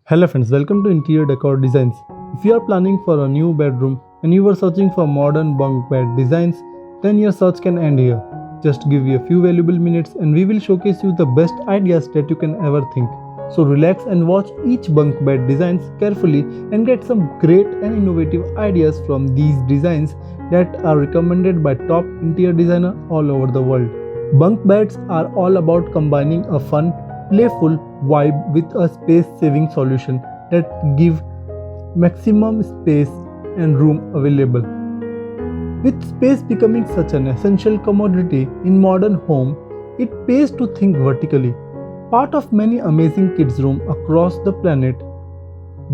Hello friends, welcome to Interior Decor Designs. If you are planning for a new bedroom and you were searching for modern bunk bed designs, then your search can end here. Just give you a few valuable minutes and we will showcase you the best ideas that you can ever think. So relax and watch each bunk bed designs carefully and get some great and innovative ideas from these designs that are recommended by top interior designers all over the world. Bunk beds are all about combining a fun, playful vibe with a space-saving solution that give maximum space and room available. With space becoming such an essential commodity in modern home, it pays to think vertically. Part of many amazing kids' rooms across the planet,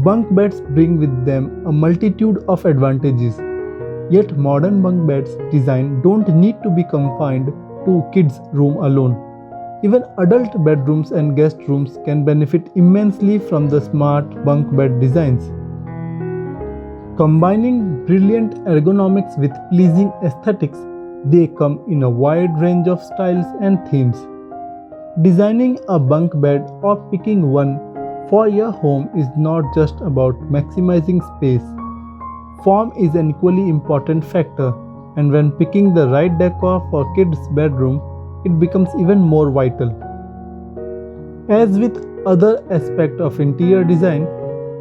bunk beds bring with them a multitude of advantages. Yet modern bunk beds design don't need to be confined to kids' room alone. Even adult bedrooms and guest rooms can benefit immensely from the smart bunk bed designs. Combining brilliant ergonomics with pleasing aesthetics, they come in a wide range of styles and themes. Designing a bunk bed or picking one for your home is not just about maximizing space. Form is an equally important factor, and when picking the right decor for kids' bedroom, it becomes even more vital. As with other aspects of interior design,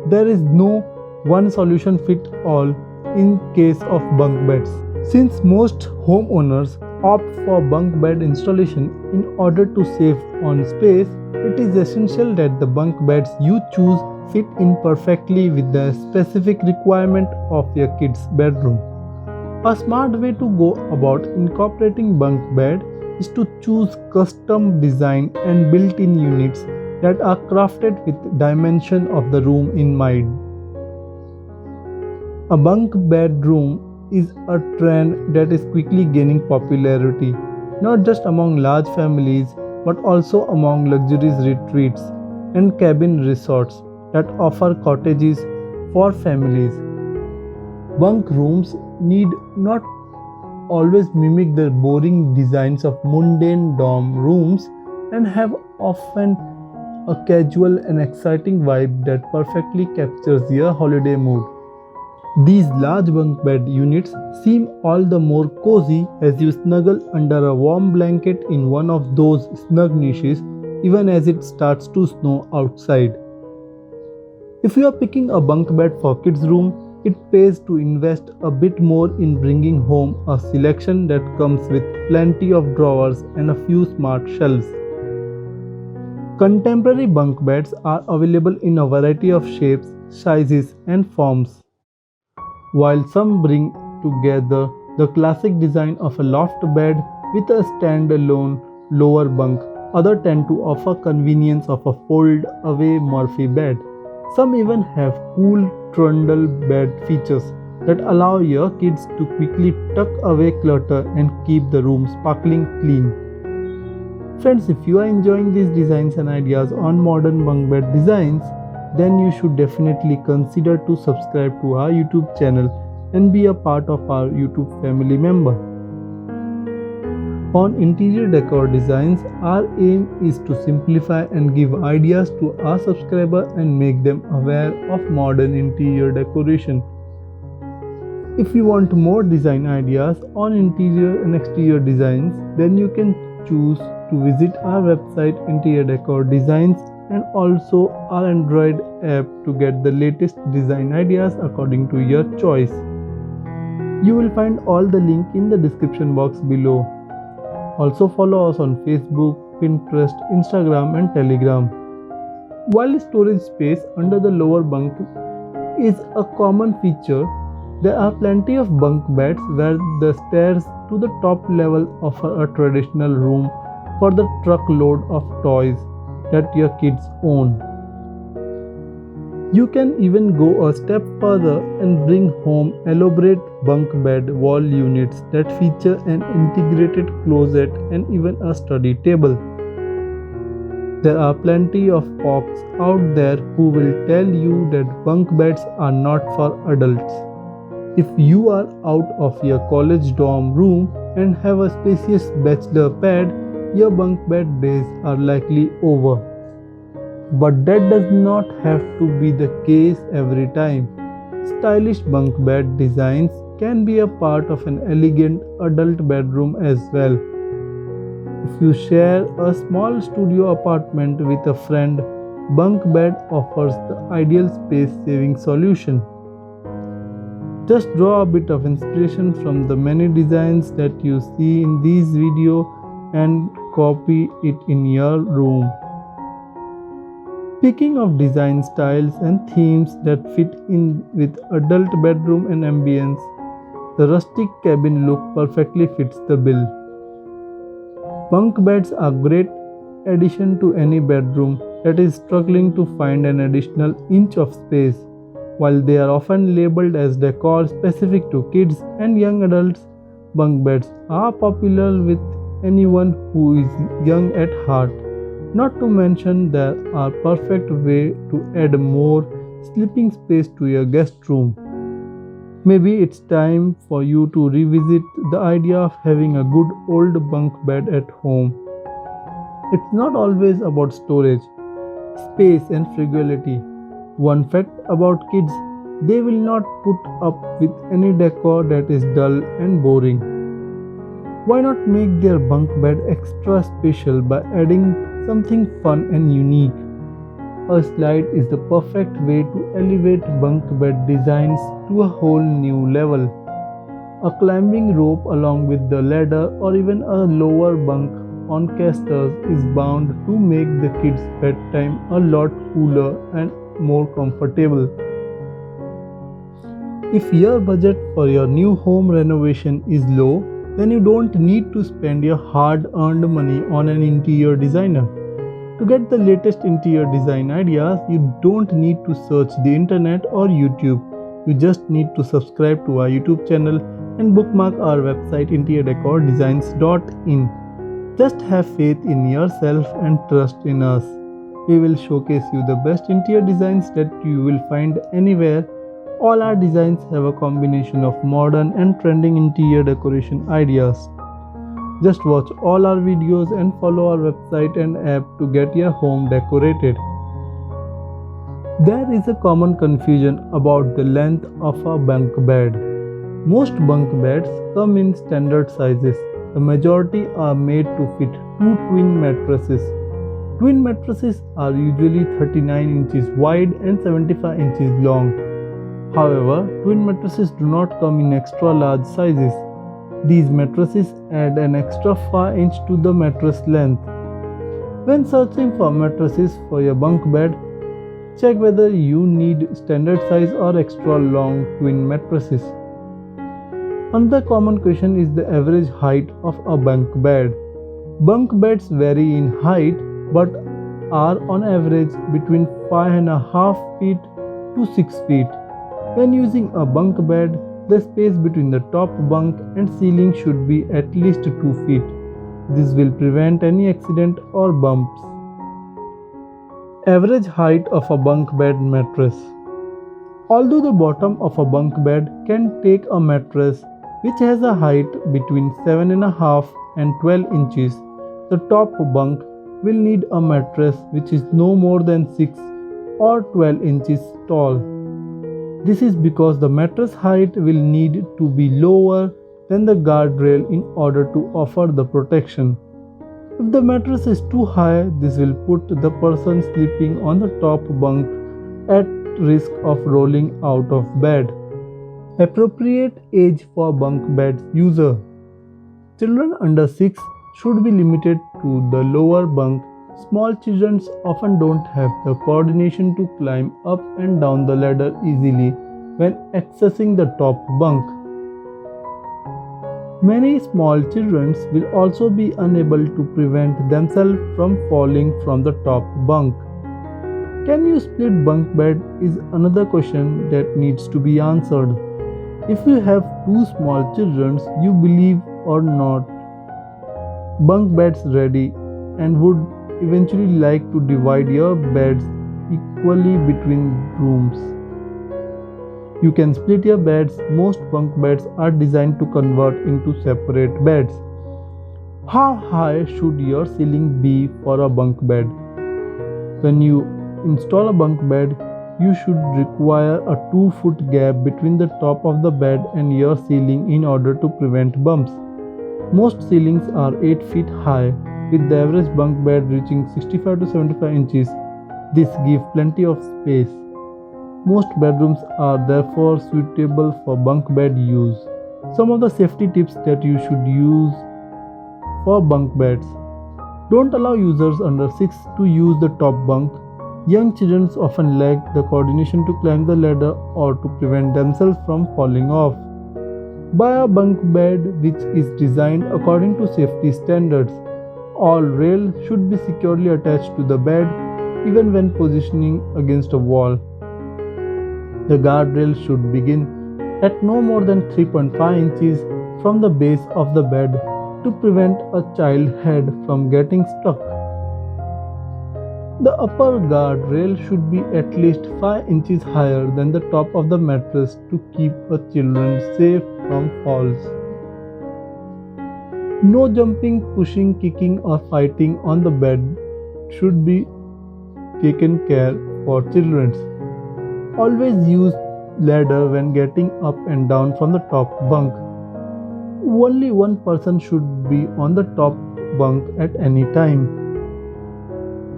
there is no one solution fit all in case of bunk beds. Since most homeowners opt for bunk bed installation in order to save on space, it is essential that the bunk beds you choose fit in perfectly with the specific requirement of your kid's bedroom. A smart way to go about incorporating bunk bed is to choose custom design and built-in units that are crafted with dimension of the room in mind. A bunk bedroom is a trend that is quickly gaining popularity, not just among large families but also among luxurious retreats and cabin resorts that offer cottages for families. Bunk rooms need not always mimic the boring designs of mundane dorm rooms and have often a casual and exciting vibe that perfectly captures your holiday mood. These large bunk bed units seem all the more cozy as you snuggle under a warm blanket in one of those snug niches even as it starts to snow outside. If you are picking a bunk bed for kids' room, it pays to invest a bit more in bringing home a selection that comes with plenty of drawers and a few smart shelves. Contemporary bunk beds are available in a variety of shapes, sizes, and forms. While some bring together the classic design of a loft bed with a standalone lower bunk, others tend to offer convenience of a fold-away Murphy bed. Some even have cool trundle bed features that allow your kids to quickly tuck away clutter and keep the room sparkling clean. Friends, if you are enjoying these designs and ideas on modern bunk bed designs, then you should definitely consider to subscribe to our YouTube channel and be a part of our YouTube family member. On Interior Decor Designs, our aim is to simplify and give ideas to our subscribers and make them aware of modern interior decoration. If you want more design ideas on interior and exterior designs, then you can choose to visit our website Interior Decor Designs and also our Android app to get the latest design ideas according to your choice. You will find all the link in the description box below. Also follow us on Facebook, Pinterest, Instagram and Telegram. While storage space under the lower bunk is a common feature, there are plenty of bunk beds where the stairs to the top level offer a traditional room for the truckload of toys that your kids own. You can even go a step further and bring home elaborate bunk bed wall units that feature an integrated closet and even a study table. There are plenty of folks out there who will tell you that bunk beds are not for adults. If you are out of your college dorm room and have a spacious bachelor pad, your bunk bed days are likely over. But that does not have to be the case every time. Stylish bunk bed designs can be a part of an elegant adult bedroom as well. If you share a small studio apartment with a friend, bunk bed offers the ideal space saving solution. Just draw a bit of inspiration from the many designs that you see in this video and copy it in your room. Speaking of design styles and themes that fit in with adult bedroom and ambience, the rustic cabin look perfectly fits the bill. Bunk beds are great addition to any bedroom that is struggling to find an additional inch of space. While they are often labeled as decor specific to kids and young adults, bunk beds are popular with anyone who is young at heart. Not to mention they are a perfect way to add more sleeping space to your guest room. Maybe it's time for you to revisit the idea of having a good old bunk bed at home. It's not always about storage, space and frugality. One fact about kids, they will not put up with any decor that is dull and boring. Why not make their bunk bed extra special by adding something fun and unique? A slide is the perfect way to elevate bunk bed designs to a whole new level. A climbing rope along with the ladder or even a lower bunk on casters is bound to make the kids' bedtime a lot cooler and more comfortable. If your budget for your new home renovation is low, then you don't need to spend your hard-earned money on an interior designer. To get the latest interior design ideas, you don't need to search the internet or YouTube. You just need to subscribe to our YouTube channel and bookmark our website interiordecordesigns.in. Just have faith in yourself and trust in us. We will showcase you the best interior designs that you will find anywhere. All our designs have a combination of modern and trending interior decoration ideas. Just watch all our videos and follow our website and app to get your home decorated. There is a common confusion about the length of a bunk bed. Most bunk beds come in standard sizes. The majority are made to fit two twin mattresses. Twin mattresses are usually 39 inches wide and 75 inches long. However, twin mattresses do not come in extra large sizes. These mattresses add an extra 5 inch to the mattress length. When searching for mattresses for your bunk bed, check whether you need standard size or extra long twin mattresses. Another common question is the average height of a bunk bed. Bunk beds vary in height but are on average between 5.5 feet to 6 feet. When using a bunk bed, the space between the top bunk and ceiling should be at least 2 feet. This will prevent any accident or bumps. Average height of a bunk bed mattress. Although the bottom of a bunk bed can take a mattress which has a height between 7.5 and 12 inches, the top bunk will need a mattress which is no more than 6 or 12 inches tall. This is because the mattress height will need to be lower than the guardrail in order to offer the protection. If the mattress is too high, this will put the person sleeping on the top bunk at risk of rolling out of bed. Appropriate age for bunk beds user. Children under 6 should be limited to the lower bunk. Small children often don't have the coordination to climb up and down the ladder easily when accessing the top bunk. Many small children will also be unable to prevent themselves from falling from the top bunk. Can you split bunk bed is another question that needs to be answered. If you have two small children, you believe or not, bunk beds ready and would eventually like to divide your beds equally between rooms. You can split your beds. Most bunk beds are designed to convert into separate beds. How high should your ceiling be for a bunk bed? When you install a bunk bed, you should require a 2-foot gap between the top of the bed and your ceiling in order to prevent bumps. Most ceilings are 8 feet high, with the average bunk bed reaching 65 to 75 inches. This gives plenty of space. Most bedrooms are therefore suitable for bunk bed use. Some of the safety tips that you should use for bunk beds. Don't allow users under 6 to use the top bunk. Young children often lack the coordination to climb the ladder or to prevent themselves from falling off. Buy a bunk bed which is designed according to safety standards. All rails should be securely attached to the bed, even when positioning against a wall. The guardrail should begin at no more than 3.5 inches from the base of the bed to prevent a child's head from getting stuck. The upper guardrail should be at least 5 inches higher than the top of the mattress to keep a child safe from falls. No jumping, pushing, kicking or fighting on the bed should be taken care for children. Always use ladder when getting up and down from the top bunk. Only one person should be on the top bunk at any time.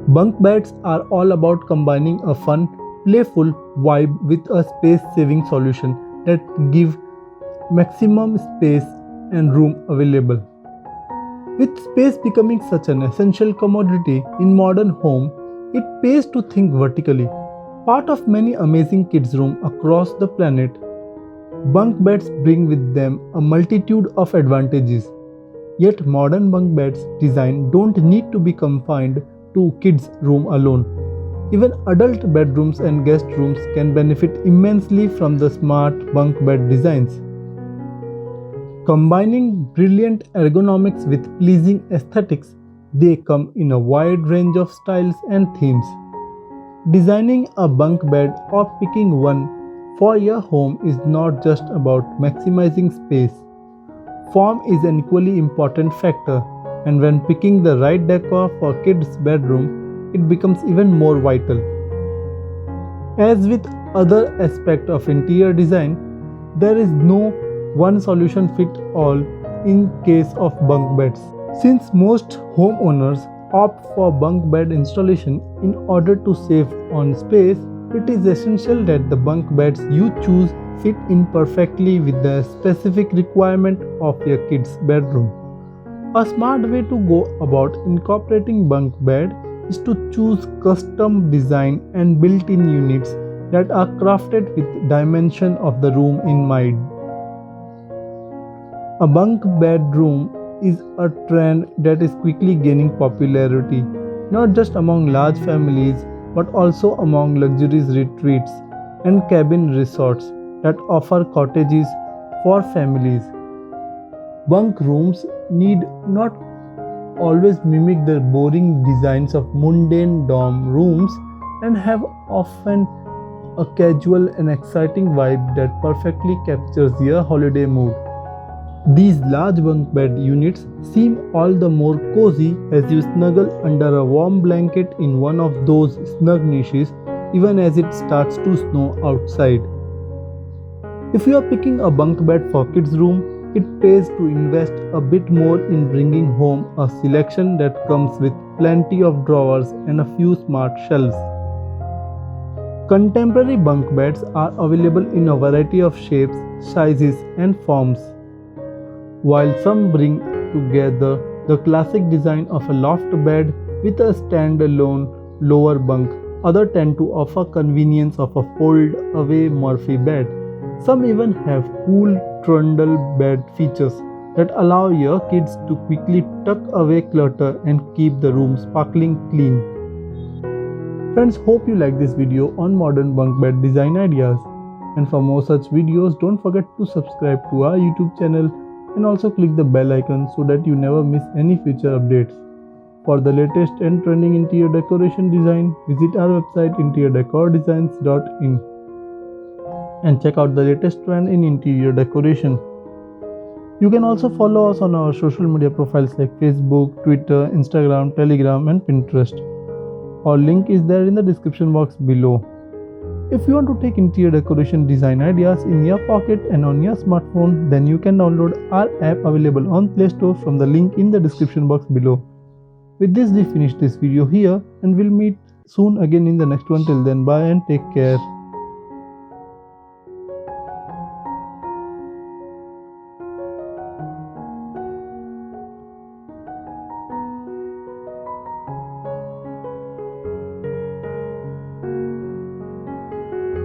Bunk beds are all about combining a fun, playful vibe with a space-saving solution that give maximum space and room available. With space becoming such an essential commodity in modern home, it pays to think vertically. Part of many amazing kids' rooms across the planet, bunk beds bring with them a multitude of advantages. Yet modern bunk beds design don't need to be confined to kids' room alone. Even adult bedrooms and guest rooms can benefit immensely from the smart bunk bed designs. Combining brilliant ergonomics with pleasing aesthetics, they come in a wide range of styles and themes. Designing a bunk bed or picking one for your home is not just about maximizing space. Form is an equally important factor, and when picking the right decor for kids' bedroom, it becomes even more vital. As with other aspects of interior design, there is no one solution fit all in case of bunk beds. Since most homeowners opt for bunk bed installation in order to save on space, it is essential that the bunk beds you choose fit in perfectly with the specific requirement of your kid's bedroom. A smart way to go about incorporating bunk bed is to choose custom design and built-in units that are crafted with dimension of the room in mind. A bunk bedroom is a trend that is quickly gaining popularity, not just among large families but also among luxurious retreats and cabin resorts that offer cottages for families. Bunk rooms need not always mimic the boring designs of mundane dorm rooms and have often a casual and exciting vibe that perfectly captures your holiday mood. These large bunk bed units seem all the more cozy as you snuggle under a warm blanket in one of those snug niches even as it starts to snow outside. If you are picking a bunk bed for kids' room, it pays to invest a bit more in bringing home a selection that comes with plenty of drawers and a few smart shelves. Contemporary bunk beds are available in a variety of shapes, sizes, and forms. While some bring together the classic design of a loft bed with a standalone lower bunk, others tend to offer convenience of a fold-away Murphy bed. Some even have cool trundle bed features that allow your kids to quickly tuck away clutter and keep the room sparkling clean. Friends, hope you like this video on modern bunk bed design ideas. And for more such videos, don't forget to subscribe to our YouTube channel and also click the bell icon so that you never miss any future updates. For the latest and trending interior decoration design, visit our website interiordecordesigns.in and check out the latest trend in interior decoration. You can also follow us on our social media profiles like Facebook, Twitter, Instagram, Telegram and Pinterest. Our link is there in the description box below. If you want to take interior decoration design ideas in your pocket and on your smartphone, then you can download our app available on Play Store from the link in the description box below. With this, we finish this video here and we'll meet soon again in the next one. Till then, bye and take care.